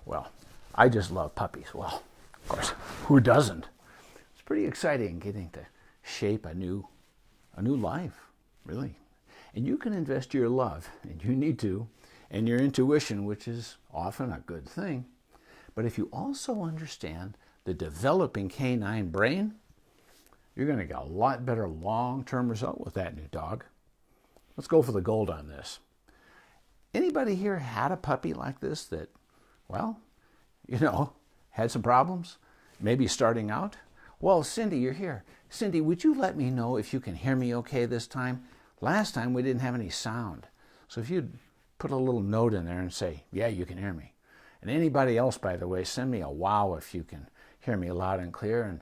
Well, I just love puppies. Well, of course, who doesn't? It's pretty exciting getting to shape a new life, really. And you can invest your love, and you need to, and your intuition, which is often a good thing. But if you also understand the developing canine brain, you're going to get a lot better long-term result with that new dog. Let's go for the gold on this. Anybody here had a puppy like this that, well, had some problems? Maybe starting out? Well, Cindy, you're here. Cindy, would you let me know if you can hear me okay this time? Last time we didn't have any sound. So if you'd put a little note in there and say, yeah, you can hear me. And anybody else, by the way, send me a wow if you can hear me loud and clear, and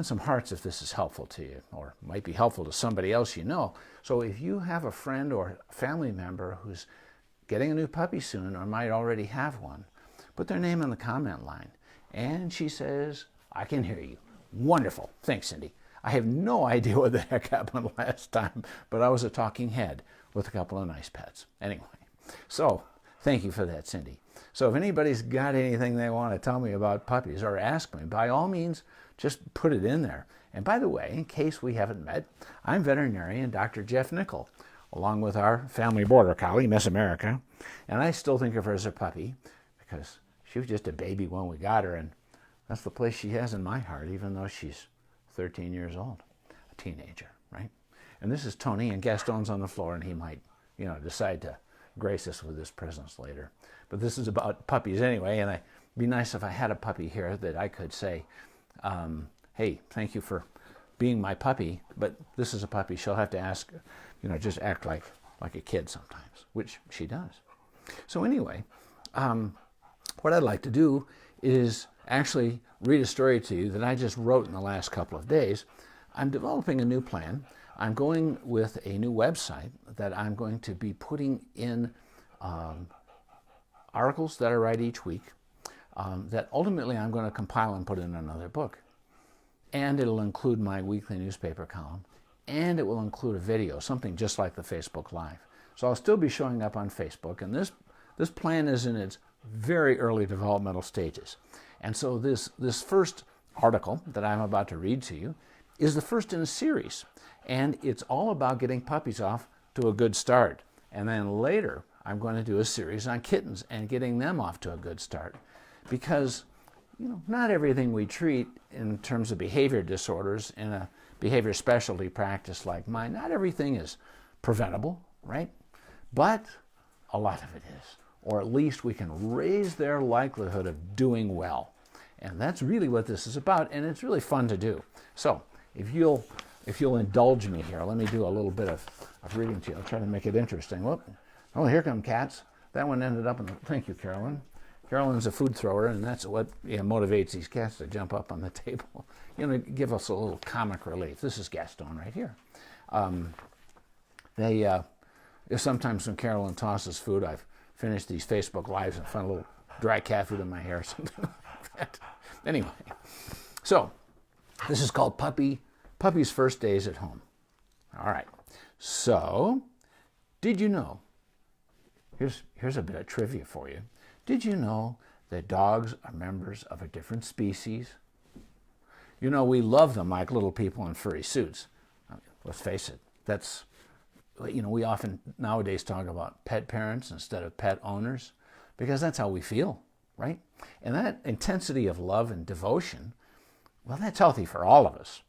some hearts if this is helpful to you or might be helpful to somebody else you know. So if you have a friend or family member who's getting a new puppy soon or might already have one, put their name in the comment line. And she says, I can hear you. Wonderful. Thanks, Cindy. I have no idea what the heck happened last time, but I was a talking head with a couple of nice pets. Anyway, so thank you for that, Cindy. So if anybody's got anything they want to tell me about puppies or ask me, by all means, just put it in there. And by the way, in case we haven't met, I'm veterinarian Dr. Jeff Nickel, along with our family border collie, Miss America. And I still think of her as a puppy because she was just a baby when we got her, and that's the place she has in my heart, even though she's 13 years old, a teenager, right? And this is Tony, and Gaston's on the floor, and he might, decide to grace us with his presence later. But this is about puppies anyway, and it'd be nice if I had a puppy here that I could say, hey, thank you for being my puppy, but this is a puppy. She'll have to ask, just act like a kid sometimes, which she does. So anyway, what I'd like to do is actually read a story to you that I just wrote in the last couple of days. I'm developing a new plan. I'm going with a new website that I'm going to be putting in articles that I write each week that ultimately I'm going to compile and put in another book. And it'll include my weekly newspaper column, and it will include a video, something just like the Facebook Live. So I'll still be showing up on Facebook, and this plan is in its very early developmental stages. And so this first article that I'm about to read to you is the first in a series, and it's all about getting puppies off to a good start. And then later, I'm going to do a series on kittens and getting them off to a good start, because not everything we treat in terms of behavior disorders in a behavior specialty practice like mine, not everything is preventable, right? But a lot of it is, or at least we can raise their likelihood of doing well. And that's really what this is about, and it's really fun to do. So if you'll indulge me here, let me do a little bit of reading to you. I'll try to make it interesting. Whoop. Oh, here come cats. That one ended up in the, thank you, Carolyn. Carolyn's a food thrower, and that's what motivates these cats to jump up on the table. Give us a little comic relief. This is Gaston right here. Sometimes when Carolyn tosses food, I've finished these Facebook Lives and found a little dry cat food in my hair or something like that. Anyway, so this is called Puppy's First Days at Home. All right. So, did you know? Here's a bit of trivia for you. Did you know that dogs are members of a different species? We love them like little people in furry suits. Let's face it, that's, we often nowadays talk about pet parents instead of pet owners because that's how we feel, right? And that intensity of love and devotion, well, that's healthy for all of us.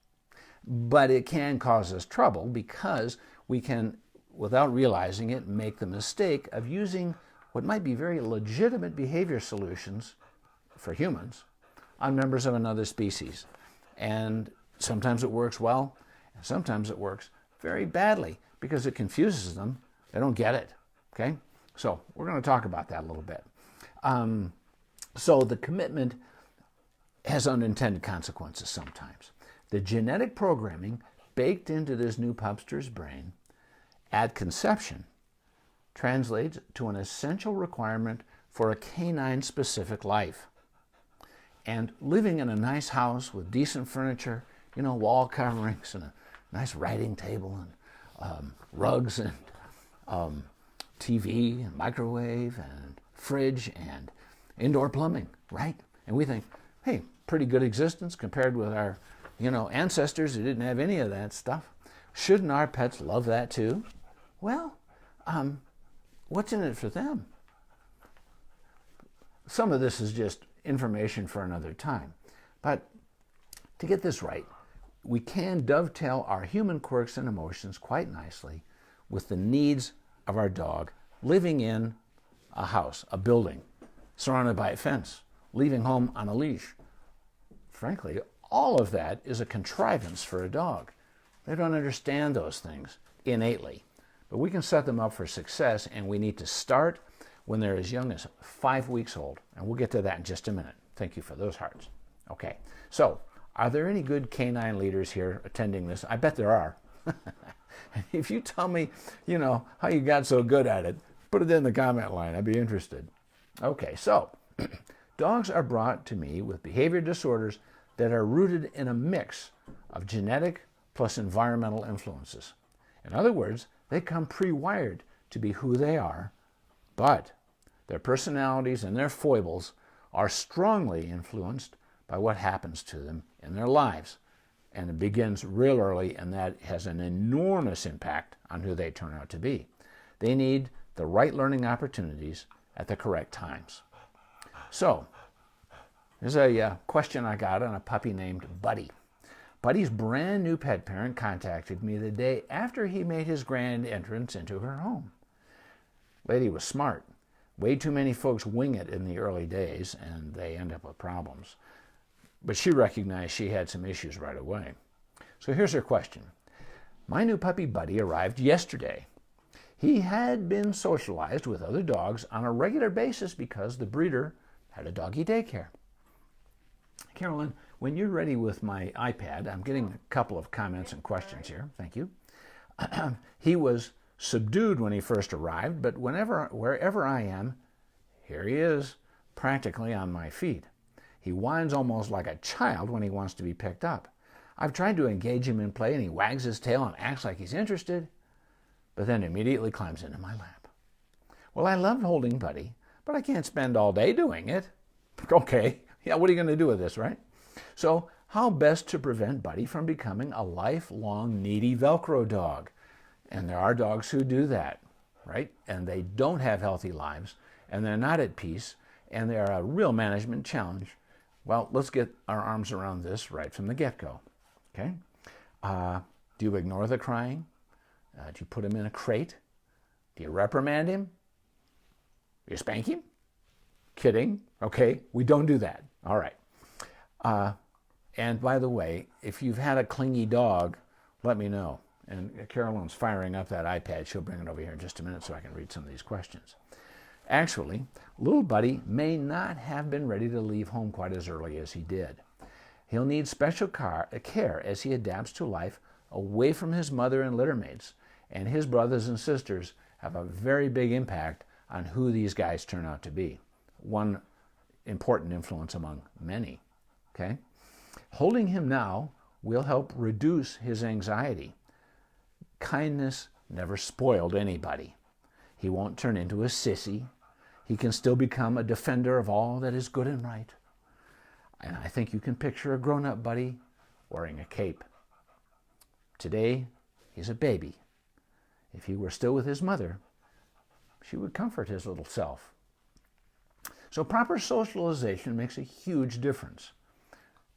But it can cause us trouble because we can, without realizing it, make the mistake of using what might be very legitimate behavior solutions for humans on members of another species. And sometimes it works well, and sometimes it works very badly because it confuses them. They don't get it, okay? So we're going to talk about that a little bit. So the commitment has unintended consequences sometimes. The genetic programming baked into this new pupster's brain at conception translates to an essential requirement for a canine-specific life. And living in a nice house with decent furniture, wall coverings and a nice writing table and rugs and TV and microwave and fridge and indoor plumbing, right? And we think, hey, pretty good existence compared with our, ancestors who didn't have any of that stuff. Shouldn't our pets love that too? Well, what's in it for them? Some of this is just information for another time. But to get this right, we can dovetail our human quirks and emotions quite nicely with the needs of our dog living in a house, a building, surrounded by a fence, leaving home on a leash. Frankly, all of that is a contrivance for a dog. They don't understand those things innately. But we can set them up for success, and we need to start when they're as young as 5 weeks old. And we'll get to that in just a minute. Thank you for those hearts. Okay, so are there any good canine leaders here attending this? I bet there are. If you tell me, how you got so good at it, put it in the comment line. I'd be interested. Okay, so dogs are brought to me with behavior disorders that are rooted in a mix of genetic plus environmental influences. In other words, they come pre-wired to be who they are, but their personalities and their foibles are strongly influenced by what happens to them in their lives. And it begins real early, and that has an enormous impact on who they turn out to be. They need the right learning opportunities at the correct times. So, there's a question I got on a puppy named Buddy. Buddy's brand new pet parent contacted me the day after he made his grand entrance into her home. Lady was smart. Way too many folks wing it in the early days, and they end up with problems. But she recognized she had some issues right away. So here's her question. My new puppy Buddy arrived yesterday. He had been socialized with other dogs on a regular basis because the breeder had a doggy daycare. Carolyn, when you're ready with my iPad, I'm getting a couple of comments and questions here. Thank you. He was subdued when he first arrived, but wherever I am, here he is, practically on my feet. He whines almost like a child when he wants to be picked up. I've tried to engage him in play, and he wags his tail and acts like he's interested, but then immediately climbs into my lap. Well, I love holding Buddy, but I can't spend all day doing it. Okay, yeah, what are you going to do with this, right? So how best to prevent Buddy from becoming a lifelong needy Velcro dog? And there are dogs who do that, right? And they don't have healthy lives, and they're not at peace, and they're a real management challenge. Well, let's get our arms around this right from the get-go, okay? Do you ignore the crying? Do you put him in a crate? Do you reprimand him? Do you spank him? Kidding, okay? We don't do that, all right. And by the way, if you've had a clingy dog, let me know. And Carolyn's firing up that iPad. She'll bring it over here in just a minute so I can read some of these questions. Actually, little Buddy may not have been ready to leave home quite as early as he did. He'll need special care as he adapts to life away from his mother and littermates, and his brothers and sisters have a very big impact on who these guys turn out to be. One important influence among many, okay? Holding him now will help reduce his anxiety. Kindness never spoiled anybody. He won't turn into a sissy. He can still become a defender of all that is good and right. And I think you can picture a grown-up Buddy wearing a cape. Today, he's a baby. If he were still with his mother, she would comfort his little self. So proper socialization makes a huge difference.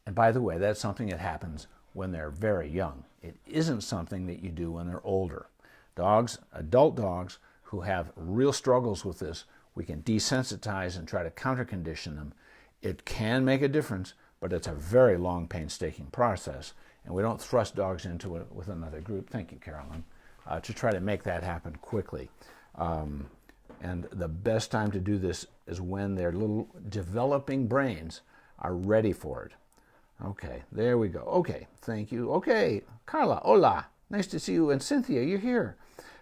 And by the way, that's something that happens when they're very young. It isn't something that you do when they're older. Dogs, adult dogs, who have real struggles with this, we can desensitize and try to counter-condition them. It can make a difference, but it's a very long, painstaking process, and we don't thrust dogs into it with another group. Thank you, Carolyn, to try to make that happen quickly. And the best time to do this is when their little developing brains are ready for it. Okay, there we go. Okay, thank you. Okay, Carla, hola. Nice to see you. And Cynthia, you're here.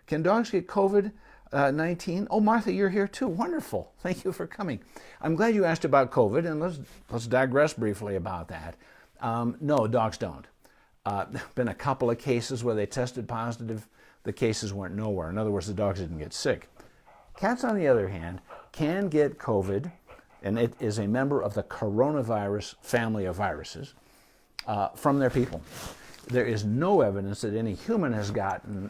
Can dogs get COVID-19? Oh, Martha, you're here too. Wonderful. Thank you for coming. I'm glad you asked about COVID, and let's digress briefly about that. No, dogs don't. There have been a couple of cases where they tested positive. The cases went nowhere. In other words, the dogs didn't get sick. Cats, on the other hand, can get COVID and it is a member of the coronavirus family of viruses, from their people. There is no evidence that any human has gotten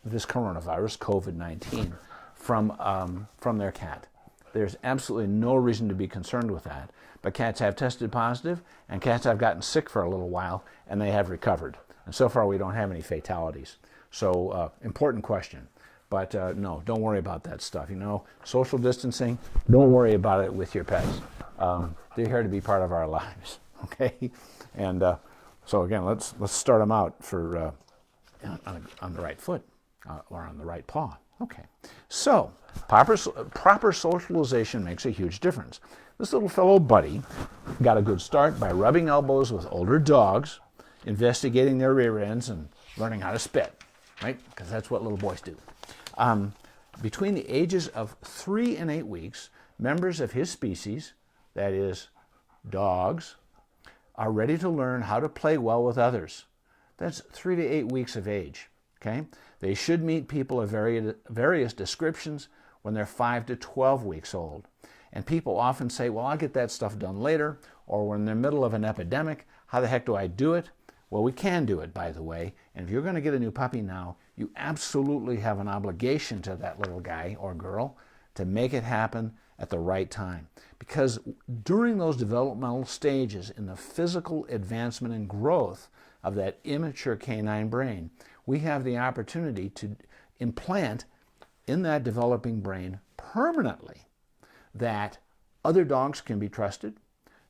this coronavirus, COVID-19, from their cat. There's absolutely no reason to be concerned with that. But cats have tested positive, and cats have gotten sick for a little while, and they have recovered. And so far, we don't have any fatalities. So, important question. But no, don't worry about that stuff. You know, social distancing, don't worry about it with your pets. They're here to be part of our lives, okay? And so again, let's start them out for on the right foot or on the right paw. Okay, so proper socialization makes a huge difference. This little fellow Buddy got a good start by rubbing elbows with older dogs, investigating their rear ends, and learning how to spit, right? Because that's what little boys do. Between the ages of 3 and 8 weeks, members of his species, that is, dogs, are ready to learn how to play well with others. That's 3 to 8 weeks of age, okay? They should meet people of various descriptions when they're 5 to 12 weeks old. And people often say, well, I'll get that stuff done later, or when they're in the middle of an epidemic, how the heck do I do it? Well, we can do it, by the way. And if you're going to get a new puppy now, you absolutely have an obligation to that little guy or girl to make it happen at the right time. Because during those developmental stages in the physical advancement and growth of that immature canine brain, we have the opportunity to implant in that developing brain permanently that other dogs can be trusted,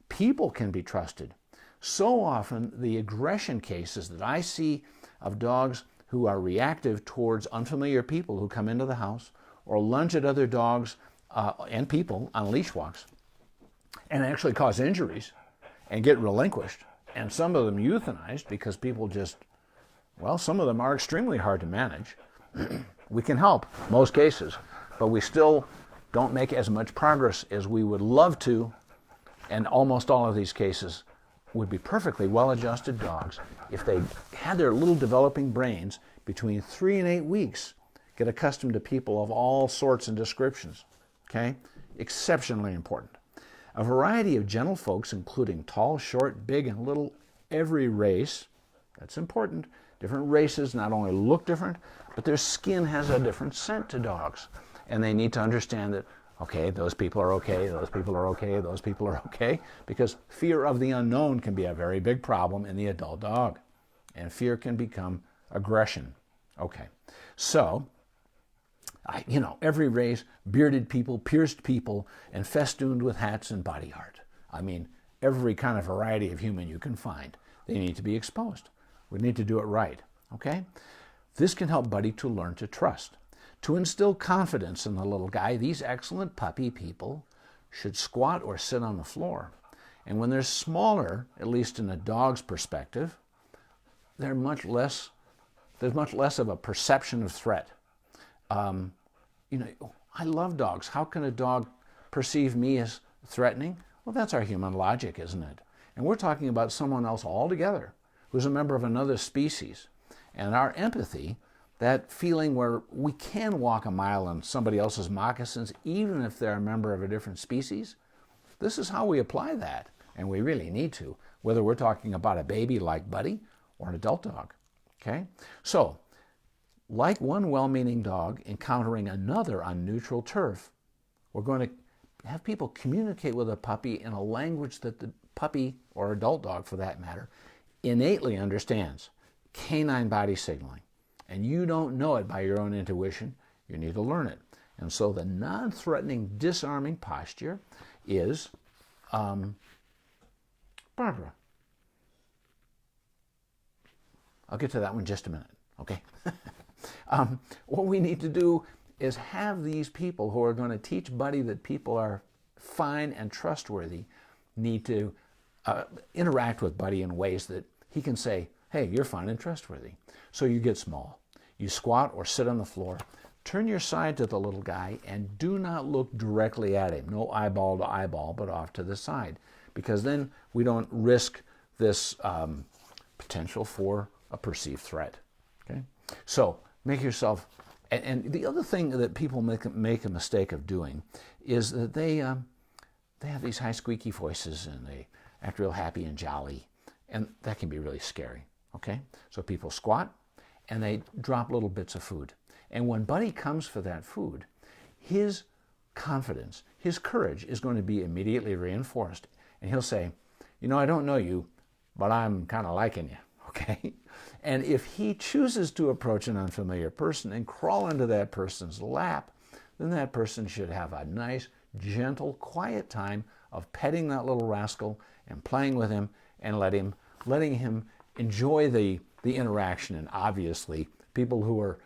people can be trusted. So often, the aggression cases that I see of dogs who are reactive towards unfamiliar people who come into the house or lunge at other dogs and people on leash walks and actually cause injuries and get relinquished, and some of them euthanized because people just, well, some of them are extremely hard to manage. We can help most cases, but we still don't make as much progress as we would love to, and almost all of these cases would be perfectly well-adjusted dogs if they had their little developing brains between 3 and 8 weeks, get accustomed to people of all sorts and descriptions, okay? Exceptionally important. A variety of gentle folks, including tall, short, big, and little, every race, that's important. Different races not only look different, but their skin has a different scent to dogs. And they need to understand that, okay, those people are okay, those people are okay, those people are okay, because fear of the unknown can be a very big problem in the adult dog. And fear can become aggression. Okay, so, every race, bearded people, pierced people, and festooned with hats and body art. I mean, every kind of variety of human you can find. They need to be exposed. We need to do it right, okay? This can help Buddy to learn to trust. To instill confidence in the little guy, these excellent puppy people should squat or sit on the floor. And when they're smaller, at least in a dog's perspective, there's much less of a perception of threat. I love dogs. How can a dog perceive me as threatening? Well, that's our human logic, isn't it? And we're talking about someone else altogether who's a member of another species. And our empathy, that feeling where we can walk a mile in somebody else's moccasins, even if they're a member of a different species, this is how we apply that. And we really need to, whether we're talking about a baby like Buddy or an adult dog. Okay? So, like one well-meaning dog encountering another on neutral turf, we're going to have people communicate with a puppy in a language that the puppy, or adult dog for that matter, innately understands. Canine body signaling. And you don't know it by your own intuition. You need to learn it. And so the non-threatening, disarming posture is, Barbara. I'll get to that one in just a minute, okay? What we need to do is have these people who are going to teach Buddy that people are fine and trustworthy need to interact with Buddy in ways that he can say, hey, you're fine and trustworthy. So you get small. You squat or sit on the floor. Turn your side to the little guy and do not look directly at him. No eyeball to eyeball, but off to the side. Because then we don't risk this potential for a perceived threat. Okay? So make yourself, and the other thing that people make a mistake of doing is that they they have these high squeaky voices and they act real happy and jolly. And that can be really scary, okay? So people squat and they drop little bits of food. And when Buddy comes for that food, his confidence, his courage is going to be immediately reinforced. And he'll say, you know, I don't know you, but I'm kind of liking you, okay? And if he chooses to approach an unfamiliar person and crawl into that person's lap, then that person should have a nice, gentle, quiet time of petting that little rascal and playing with him and letting him enjoy the interaction. And obviously, people who are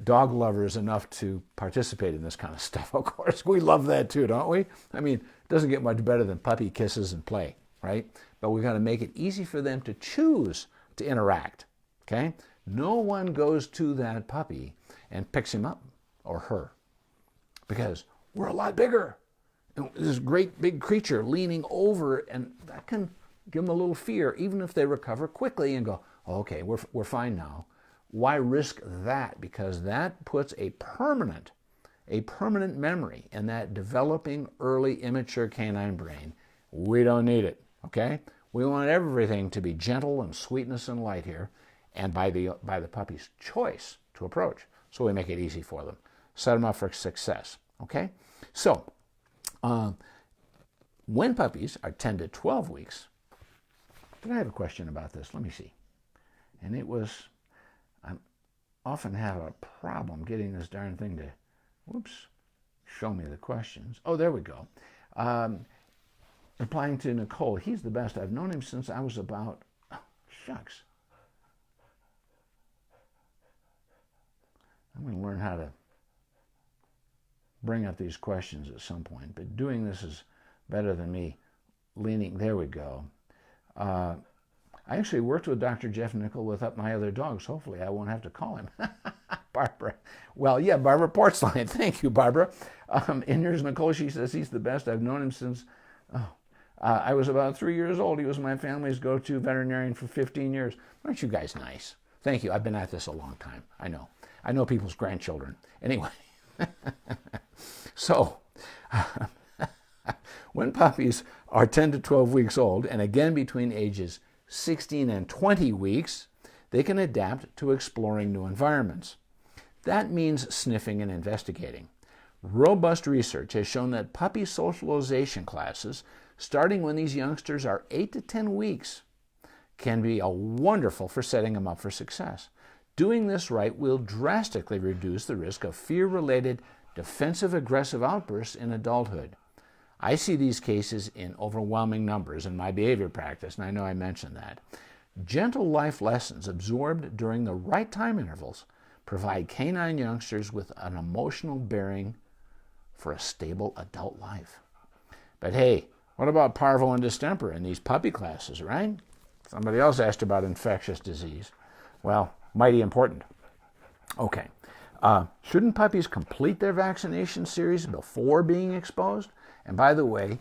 dog lovers enough to participate in this kind of stuff, of course, we love that too, don't we? I mean, it doesn't get much better than puppy kisses and play, right? But we've got to make it easy for them to choose to interact, okay? No one goes to that puppy and picks him up or her because we're a lot bigger. And this great big creature leaning over, and that can give them a little fear, even if they recover quickly and go, oh, okay, we're fine now. Why risk that? Because that puts a permanent memory in that developing early immature canine brain. We don't need it, okay? We want everything to be gentle and sweetness and light here, and by the puppy's choice to approach. So we make it easy for them. Set them up for success, okay? So when puppies are 10 to 12 weeks, did I have a question about this? Let me see. And it was, I often have a problem getting this darn thing to, whoops, show me the questions. Oh, there we go. Replying to Nicole, he's the best. I've known him since I was about, oh, shucks. I'm going to learn how to bring up these questions at some point, but doing this is better than me leaning. There we go. I actually worked with Dr. Jeff Nickel with Up My Other Dogs. Hopefully I won't have to call him. Barbara. Well, yeah, Barbara Portsline. Thank you, Barbara. And here's Nicole. She says, he's the best. I've known him since I was about 3 years old. He was my family's go-to veterinarian for 15 years. Aren't you guys nice? Thank you. I've been at this a long time. I know. I know people's grandchildren. Anyway. So, when puppies are 10 to 12 weeks old, and again between ages 16 and 20 weeks, they can adapt to exploring new environments. That means sniffing and investigating. Robust research has shown that puppy socialization classes, starting when these youngsters are 8 to 10 weeks, can be wonderful for setting them up for success. Doing this right will drastically reduce the risk of fear-related defensive-aggressive outbursts in adulthood. I see these cases in overwhelming numbers in my behavior practice, and I know I mentioned that. Gentle life lessons absorbed during the right time intervals provide canine youngsters with an emotional bearing for a stable adult life. But hey, what about parvo and distemper in these puppy classes, right? Somebody else asked about infectious disease. Well, mighty important. Okay. Shouldn't puppies complete their vaccination series before being exposed? And by the way,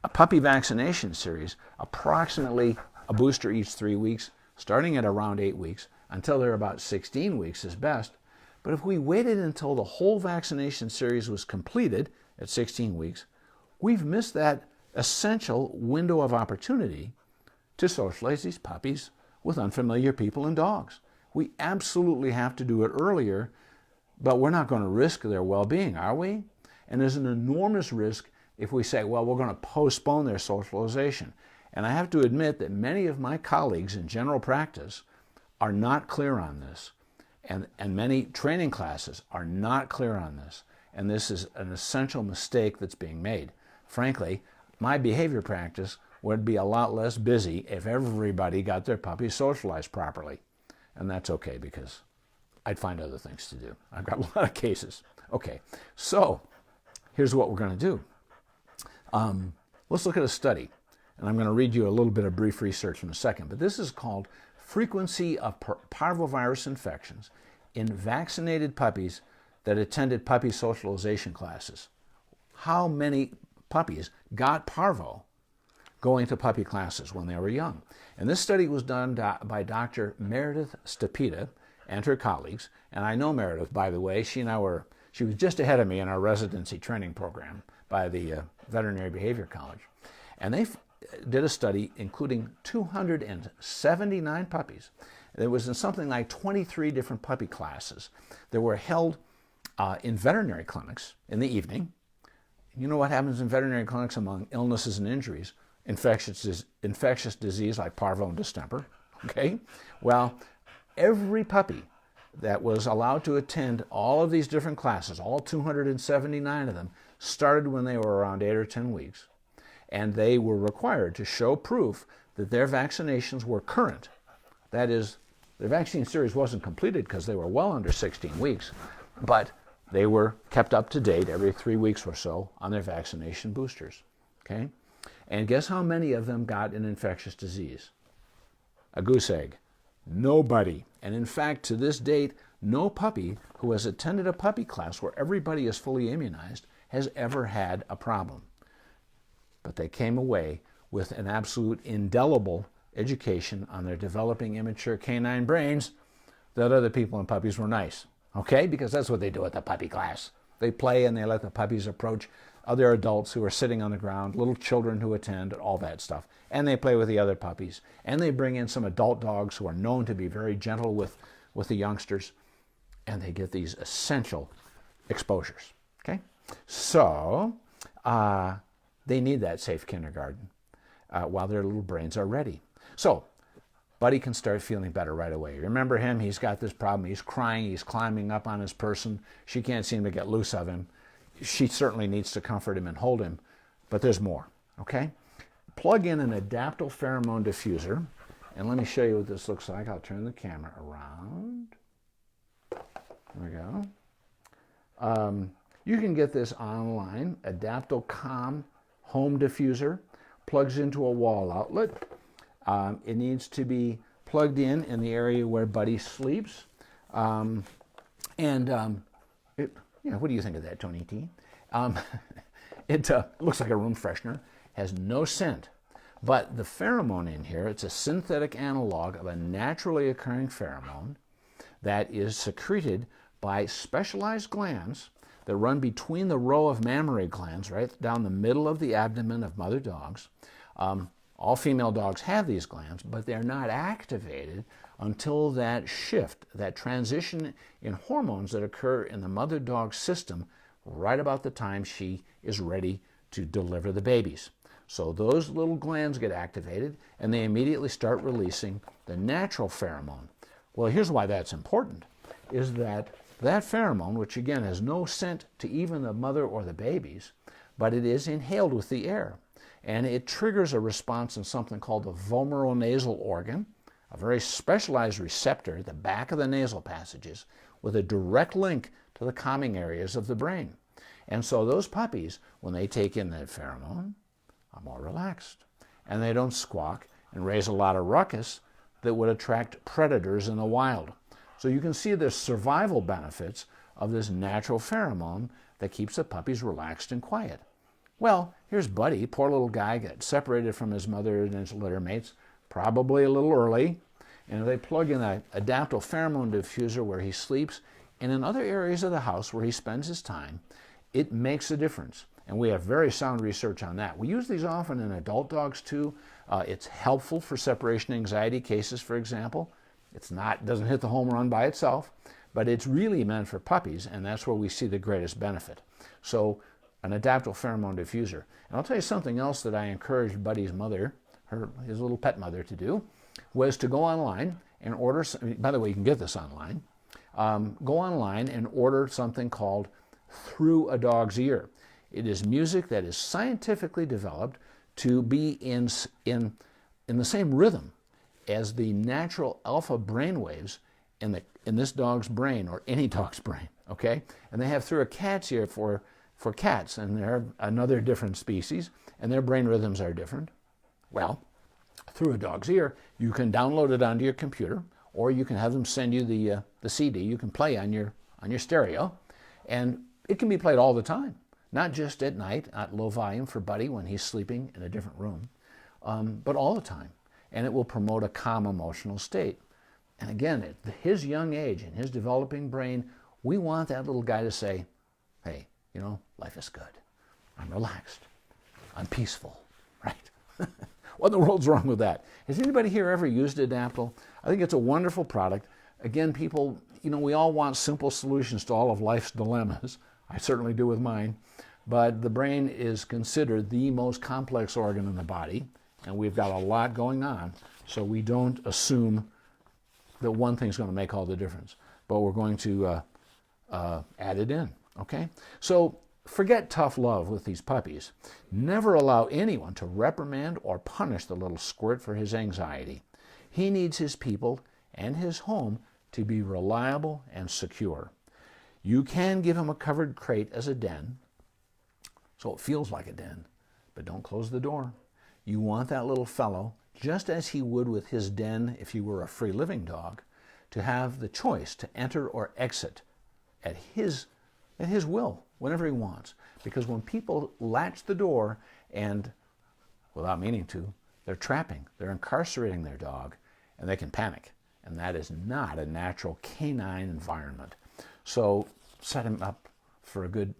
a puppy vaccination series, approximately a booster each 3 weeks, starting at around 8 weeks, until they're about 16 weeks is best. But if we waited until the whole vaccination series was completed at 16 weeks, we've missed that essential window of opportunity to socialize these puppies with unfamiliar people and dogs. We absolutely have to do it earlier, but we're not going to risk their well-being, are we? And there's an enormous risk if we say, well, we're going to postpone their socialization. And I have to admit that many of my colleagues in general practice are not clear on this. And many training classes are not clear on this. And this is an essential mistake that's being made. Frankly, my behavior practice would be a lot less busy if everybody got their puppies socialized properly. And that's okay because I'd find other things to do. I've got a lot of cases. Okay, so here's what we're going to do. Let's look at a study. And I'm going to read you a little bit of brief research in a second. But this is called Frequency of Parvovirus Infections in Vaccinated Puppies that Attended Puppy Socialization Classes. How many puppies got parvo going to puppy classes when they were young? And this study was done by Dr. Meredith Stepida and her colleagues. And I know Meredith, by the way. She was just ahead of me in our residency training program by the Veterinary Behavior College. And they did a study including 279 puppies. It was in something like 23 different puppy classes that were held in veterinary clinics in the evening. You know what happens in veterinary clinics among illnesses and injuries? Infectious disease like parvo and distemper. Okay? Well, every puppy that was allowed to attend all of these different classes, all 279 of them, started when they were around 8 or 10 weeks. And they were required to show proof that their vaccinations were current. That is, their vaccine series wasn't completed because they were well under 16 weeks, but they were kept up to date every 3 weeks or so on their vaccination boosters. Okay? And guess how many of them got an infectious disease? A goose egg. Nobody. And in fact, to this date, no puppy who has attended a puppy class where everybody is fully immunized has ever had a problem. But they came away with an absolute indelible education on their developing immature canine brains that other people and puppies were nice. Okay? Because that's what they do at the puppy class. They play and they let the puppies approach other adults who are sitting on the ground, little children who attend, all that stuff. And they play with the other puppies. And they bring in some adult dogs who are known to be very gentle with the youngsters. And they get these essential exposures. Okay? So, they need that safe kindergarten while their little brains are ready. So, Buddy can start feeling better right away. Remember him? He's got this problem. He's crying. He's climbing up on his person. She can't seem to get loose of him. She certainly needs to comfort him and hold him, but there's more, okay? Plug in an adaptable pheromone diffuser, and let me show you what this looks like. I'll turn the camera around. There we go. You can get this online. Adaptable Calm Home Diffuser plugs into a wall outlet. It needs to be plugged in the area where Buddy sleeps. What do you think of that, Tony T? It looks like a room freshener, has no scent, but the pheromone in here, it's a synthetic analog of a naturally occurring pheromone that is secreted by specialized glands that run between the row of mammary glands right down the middle of the abdomen of mother dogs. All female dogs have these glands, but they're not activated until that shift, that transition in hormones that occur in the mother dog system right about the time she is ready to deliver the babies. So those little glands get activated and they immediately start releasing the natural pheromone. Well, here's why that's important, is that pheromone, which again has no scent to even the mother or the babies, but it is inhaled with the air. And it triggers a response in something called the vomeronasal organ, a very specialized receptor at the back of the nasal passages with a direct link to the calming areas of the brain. And so those puppies, when they take in that pheromone, are more relaxed. And they don't squawk and raise a lot of ruckus that would attract predators in the wild. So you can see the survival benefits of this natural pheromone that keeps the puppies relaxed and quiet. Well, here's Buddy, poor little guy, got separated from his mother and his litter mates, probably a little early. And if they plug in an adaptable pheromone diffuser where he sleeps and in other areas of the house where he spends his time, it makes a difference. And we have very sound research on that. We use these often in adult dogs too. It's helpful for separation anxiety cases, for example. It doesn't hit the home run by itself, but it's really meant for puppies, and that's where we see the greatest benefit. So an adaptable pheromone diffuser. And I'll tell you something else that I encouraged Buddy's mother, his little pet mother, to do, was to go online and order, by the way, you can get this online, go online and order something called Through a Dog's Ear. It is music that is scientifically developed to be in the same rhythm as the natural alpha brainwaves in this dog's brain, or any dog's brain, okay? And they have Through a Cat's Ear for cats, and they're another different species, and their brain rhythms are different. Well, Through a Dog's Ear, you can download it onto your computer, or you can have them send you the CD. You can play on your stereo, and it can be played all the time, not just at night at low volume for Buddy when he's sleeping in a different room, but all the time. And it will promote a calm emotional state. And again, at his young age and his developing brain, we want that little guy to say, hey, life is good. I'm relaxed. I'm peaceful, right? What in the world's wrong with that? Has anybody here ever used Adaptil? I think it's a wonderful product. Again, people, we all want simple solutions to all of life's dilemmas. I certainly do with mine. But the brain is considered the most complex organ in the body, and we've got a lot going on. So we don't assume that one thing's going to make all the difference, but we're going to add it in, okay? So forget tough love with these puppies. Never allow anyone to reprimand or punish the little squirt for his anxiety. He needs his people and his home to be reliable and secure. You can give him a covered crate as a den, so it feels like a den, but don't close the door. You want that little fellow, just as he would with his den if he were a free-living dog, to have the choice to enter or exit at his will, whenever he wants. Because when people latch the door and, without meaning to, they're incarcerating their dog, and they can panic. And that is not a natural canine environment. So set him up for a good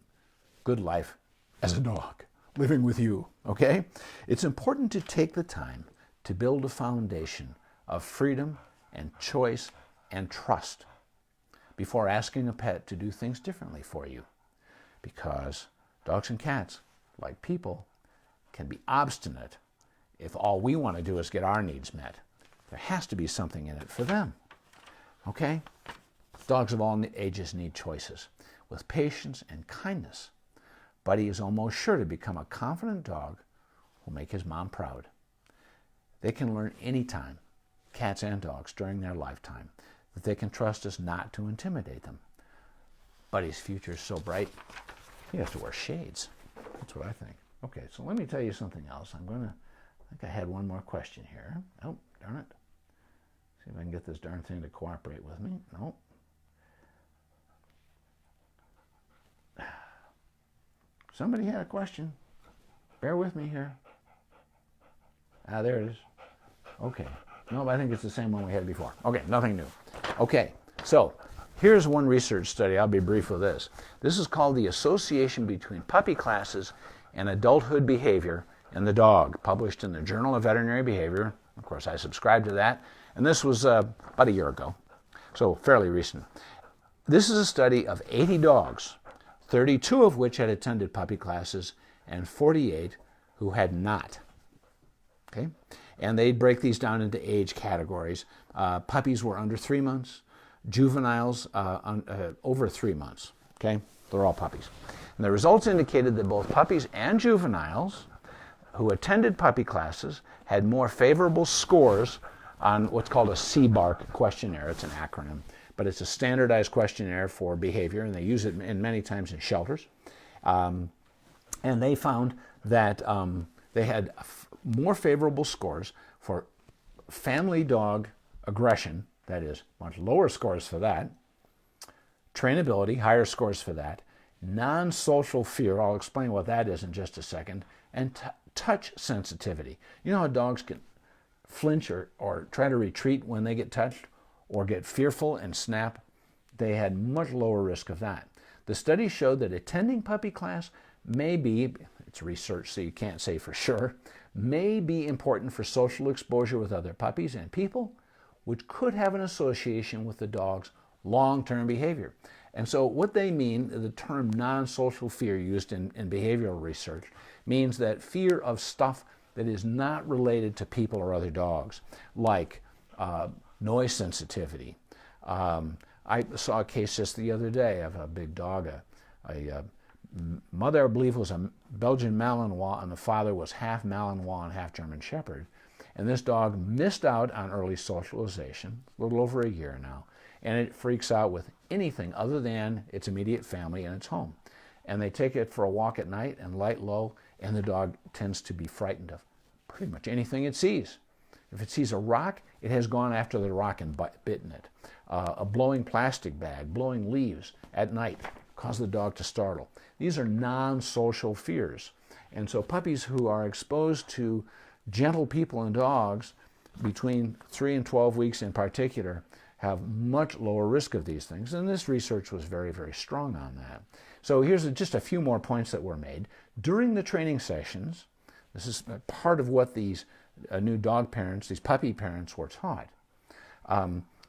life as a dog, living with you, okay? It's important to take the time to build a foundation of freedom and choice and trust before asking a pet to do things differently for you. Because dogs and cats, like people, can be obstinate if all we want to do is get our needs met. There has to be something in it for them, okay? Dogs of all ages need choices. With patience and kindness, Buddy is almost sure to become a confident dog who will make his mom proud. They can learn anytime, cats and dogs, during their lifetime, that they can trust us not to intimidate them. Buddy's future is so bright, he has to wear shades. That's what I think. Okay, so let me tell you something else. I think I had one more question here. Oh, darn it. See if I can get this darn thing to cooperate with me. No. Somebody had a question. Bear with me here. Ah, there it is. Okay. No, I think it's the same one we had before. Okay, nothing new. Okay, so here's one research study. I'll be brief with this. This is called the Association Between Puppy Classes and Adulthood Behavior in the Dog, published in the Journal of Veterinary Behavior. Of course, I subscribe to that. And this was about a year ago, so fairly recent. This is a study of 80 dogs, 32 of which had attended puppy classes and 48 who had not. Okay? And they break these down into age categories. Puppies were under 3 months, juveniles over 3 months. Okay? They're all puppies. And the results indicated that both puppies and juveniles who attended puppy classes had more favorable scores on what's called a CBARC questionnaire. It's an acronym, but it's a standardized questionnaire for behavior, and they use it many times in shelters. And they found that they had more favorable scores for family dog aggression, that is, much lower scores for that, trainability, higher scores for that, non-social fear, I'll explain what that is in just a second, and touch sensitivity. You know how dogs can flinch or try to retreat when they get touched, or get fearful and snap? They had much lower risk of that. The study showed that attending puppy class may be, it's research so you can't say for sure, may be important for social exposure with other puppies and people, which could have an association with the dog's long-term behavior. And so what they mean, the term non-social fear used in behavioral research, means that fear of stuff that is not related to people or other dogs, like noise sensitivity. I saw a case just the other day of a big dog. A mother, I believe, was a Belgian Malinois, and the father was half Malinois and half German Shepherd. And this dog missed out on early socialization, a little over a year now, and it freaks out with anything other than its immediate family and its home. And they take it for a walk at night and light low, and the dog tends to be frightened of pretty much anything it sees. If it sees a rock, it has gone after the rock and bitten it. A blowing plastic bag, blowing leaves at night cause the dog to startle. These are non-social fears. And so puppies who are exposed to gentle people and dogs between 3 and 12 weeks in particular have much lower risk of these things. And this research was very, very strong on that. So here's just a few more points that were made. During the training sessions, this is part of what these new dog parents, these puppy parents were taught.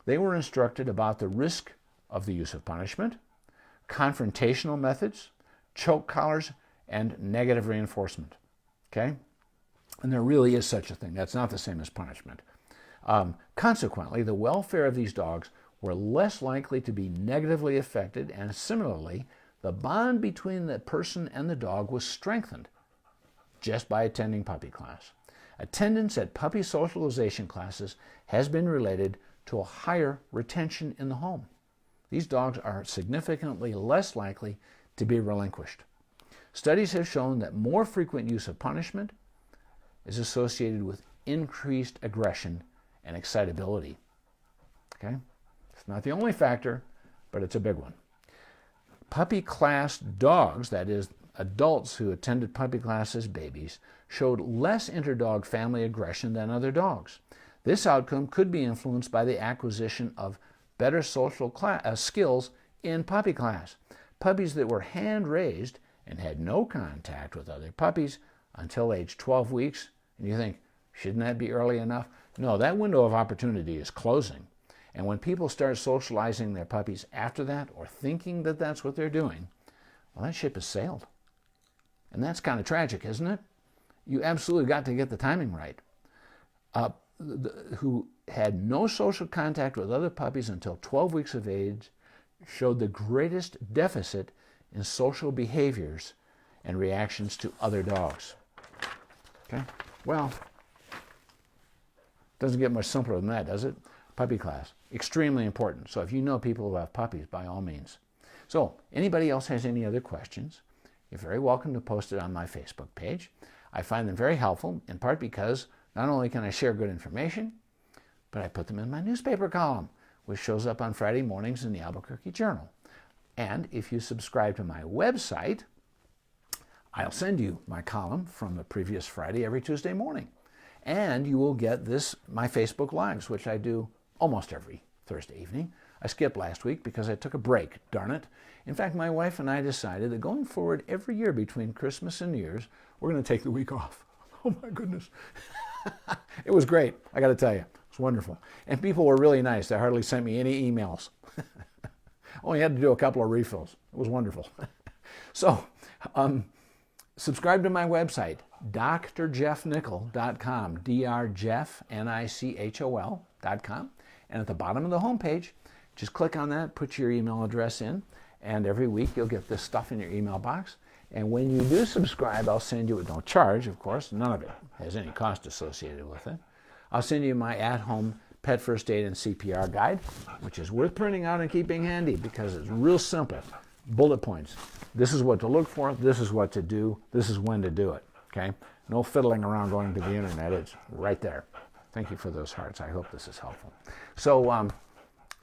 They were instructed about the risk of the use of punishment, confrontational methods, choke collars, and negative reinforcement. Okay? And there really is such a thing. That's not the same as punishment. Consequently, the welfare of these dogs were less likely to be negatively affected, and similarly, the bond between the person and the dog was strengthened just by attending puppy class. Attendance at puppy socialization classes has been related to a higher retention in the home. These dogs are significantly less likely to be relinquished. Studies have shown that more frequent use of punishment is associated with increased aggression and excitability. Okay? It's not the only factor, but it's a big one. Puppy class dogs, that is, adults who attended puppy class as babies, showed less interdog family aggression than other dogs. This outcome could be influenced by the acquisition of better social skills in puppy class. Puppies that were hand-raised and had no contact with other puppies until age 12 weeks, and you think, shouldn't that be early enough? No, that window of opportunity is closing. And when people start socializing their puppies after that, or thinking that that's what they're doing, well, that ship has sailed. And that's kind of tragic, isn't it? You absolutely got to get the timing right. Who had no social contact with other puppies until 12 weeks of age showed the greatest deficit in social behaviors and reactions to other dogs. Okay? Well, doesn't get much simpler than that, does it? Puppy class. Extremely important. So if you know people who have puppies, by all means. So, anybody else has any other questions, you're very welcome to post it on my Facebook page. I find them very helpful, in part because not only can I share good information, but I put them in my newspaper column, which shows up on Friday mornings in the Albuquerque Journal. And if you subscribe to my website, I'll send you my column from the previous Friday every Tuesday morning. And you will get my Facebook Lives, which I do almost every Thursday evening. I skipped last week because I took a break, darn it. In fact, my wife and I decided that going forward every year between Christmas and New Year's, we're going to take the week off. Oh my goodness. It was great, I got to tell you. It was wonderful. And people were really nice. They hardly sent me any emails. Only had to do a couple of refills. It was wonderful. So, subscribe to my website, drjeffnicol.com, drjeffnicol.com. And at the bottom of the homepage, just click on that, put your email address in, and every week you'll get this stuff in your email box. And when you do subscribe, I'll send you, with no charge, of course, none of it has any cost associated with it. I'll send you my at-home pet first aid and CPR guide, which is worth printing out and keeping handy because it's real simple. Bullet points. This is what to look for, this is what to do, this is when to do it. Okay? No fiddling around going to the internet. It's right there. Thank you for those hearts. I hope this is helpful. So I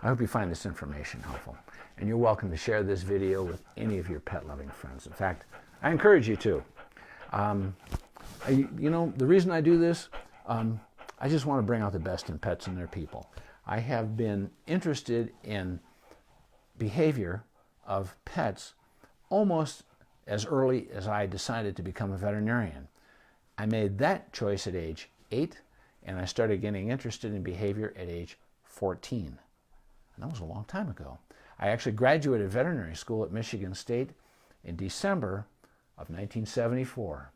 hope you find this information helpful. And you're welcome to share this video with any of your pet-loving friends. In fact, I encourage you to. The reason I do this, I just want to bring out the best in pets and their people. I have been interested in behavior of pets almost as early as I decided to become a veterinarian. I made that choice at age 8, and I started getting interested in behavior at age 14. And that was a long time ago. I actually graduated veterinary school at Michigan State in December of 1974.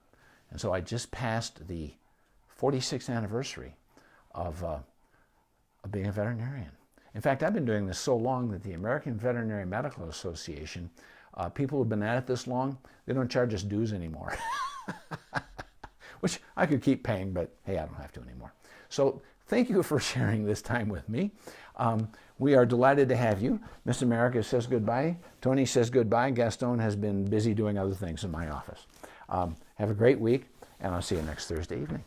And so I just passed the 46th anniversary of being a veterinarian. In fact, I've been doing this so long that the American Veterinary Medical Association, people who've been at it this long, they don't charge us dues anymore. Which I could keep paying, but hey, I don't have to anymore. So thank you for sharing this time with me. We are delighted to have you. Miss America says goodbye. Tony says goodbye. Gaston has been busy doing other things in my office. Have a great week, and I'll see you next Thursday evening.